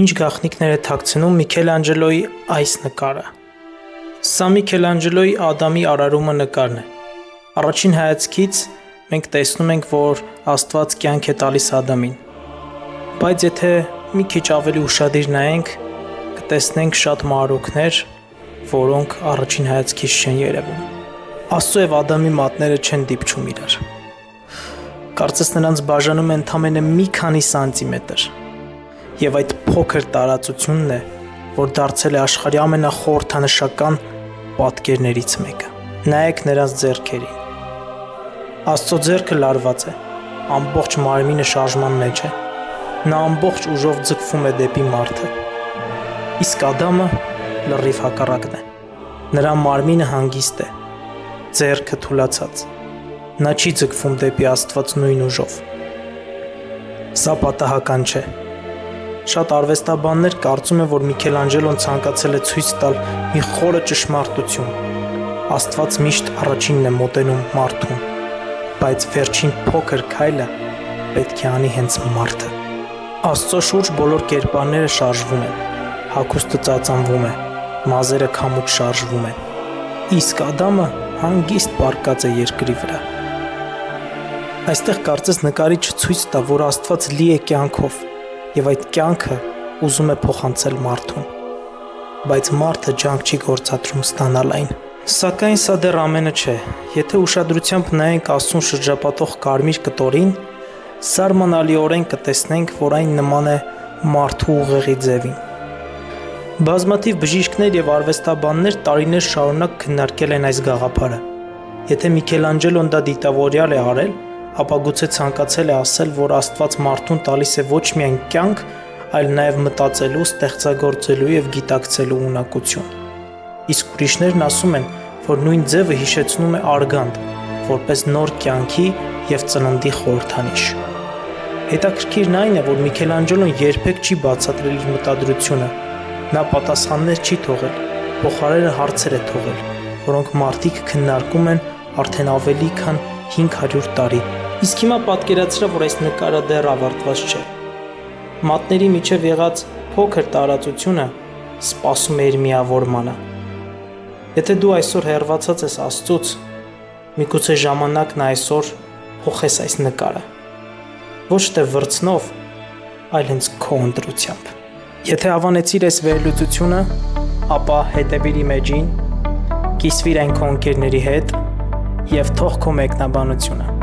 Ինչ գաղտնիքներ է թաքցնում Միքելանջելոյի այս նկարը։ Սա Միքելանջելոյի Ադամի արարումը նկարն է։ Առաջին հայացքից մենք տեսնում ենք, որ Աստված կյանք է տալիս Ադամին։ Բայց եթե մի քիչ ավելի ուշադիր նայենք, կտեսնենք շատ մանրուքներ, որոնք առաջին հայացքից չեն երևում։ Աստծո եւ Ադամի մատները չեն դիպչում իրար։ Կարծես նրանց բաժանում է ընդամենը մի քանի սանտիմետր։ Եվ այդ փոքր տարածությունն է, որ դարձել է աշխարհի ամենախորհրդանշական պատկերներից մեկը։ Նայեք նրանց ձեռքերին։ Աստծո ձեռքը լարված է, ամբողջ մարմինը շարժման մեջ է։ Նա ամբողջ ուժով ձգվում է դեպի մարդը։ Իսկ Ադամը լրիվ հակառակն է։ Նրա մարմինը հանգիստ է, ձեռքը թուլացած։ Նա չի ձգվում դեպի Աստված նույն ուժով։ Սա պատահական չէ։ Շատ արվեստաբաններ կարծում են, որ Միքելանջելոն ցանկացել է ցույց տալ մի խորը ճշմարտություն։ Աստված միշտ առաջինն է մոտենում մարդուն, բայց վերջին փոքր քայլը պետք է անի հենց մարդը։ Աստծո շուրջ բոլոր կերպարները շարժվում են, հագուստը ծածանվում է, մազերը քամուց շարժվում են, իսկ Ադամը հանգիստ պառկած է երկրի վրա։ Այստեղ կարծես նկարիչը ցույց տա, որ Աստված լի է կյանքով, եւ այդ կյանքը ուզում է փոխանցել մարդուն, բայց մարդը ջանք չի գործադրում ստանալ այն։ Սակայն սա դեռ ամենը չէ։ Եթե ուշադրությամբ նայենք Աստծուն շրջապատող կարմիր կտորին, զարմանալիորեն կտեսնենք, որ այն նման է մարդու ուղեղի ձևին։ Բազմաթիվ բժիշկներ եւ արվեստաբաններ տարիներ շարունակ քննարկել են այս գաղափարը։ Եթե Միքելանջելոն դա դիտավորյալ է արել, ապա գուցե ցանկացել է ասել, որ Աստված մարդուն տալիս է ոչ միայն կյանք, այլ նաև մտածելու, ստեղծագործելու եւ գիտակցելու ունակություն։ Իսկ ուրիշներն ասում են, որ նույն ձևը հիշեցնում է արգանդ, որպես նոր կյանքի եւ ծննդի խորհրդանիշ։ Հետաքրքիրն այն է, որ Միքելանջելոն երբեք չի բացատրել իր մտադրությունը։ Նա պատասխաններ չի թողել, փոխարենը հարցեր է թողել, որոնք մարդիկ քննարկում են արդեն ավելի քան 500 տարի։ Իսկ հիմա պատկերացրա, որ այս նկարը դեռ ավարտված չէ։ Մատների միջև եղած փոքր տարածությունը սպասում է իր միավորմանը։ Եթե դու այսօր հեռացած ես Աստծուց, միգուցե ժամանակն է այսօր փոխես այս նկարը։ Ոչ թե վրձնով, այլ հենց քո ընտրությամբ։ Եթե հավանեցիր այս վերլուծությունը, ապա հետևիր իմ էջին, կիսվիր այն քո ընկերների հետ եւ թող քո մեկնաբանությունը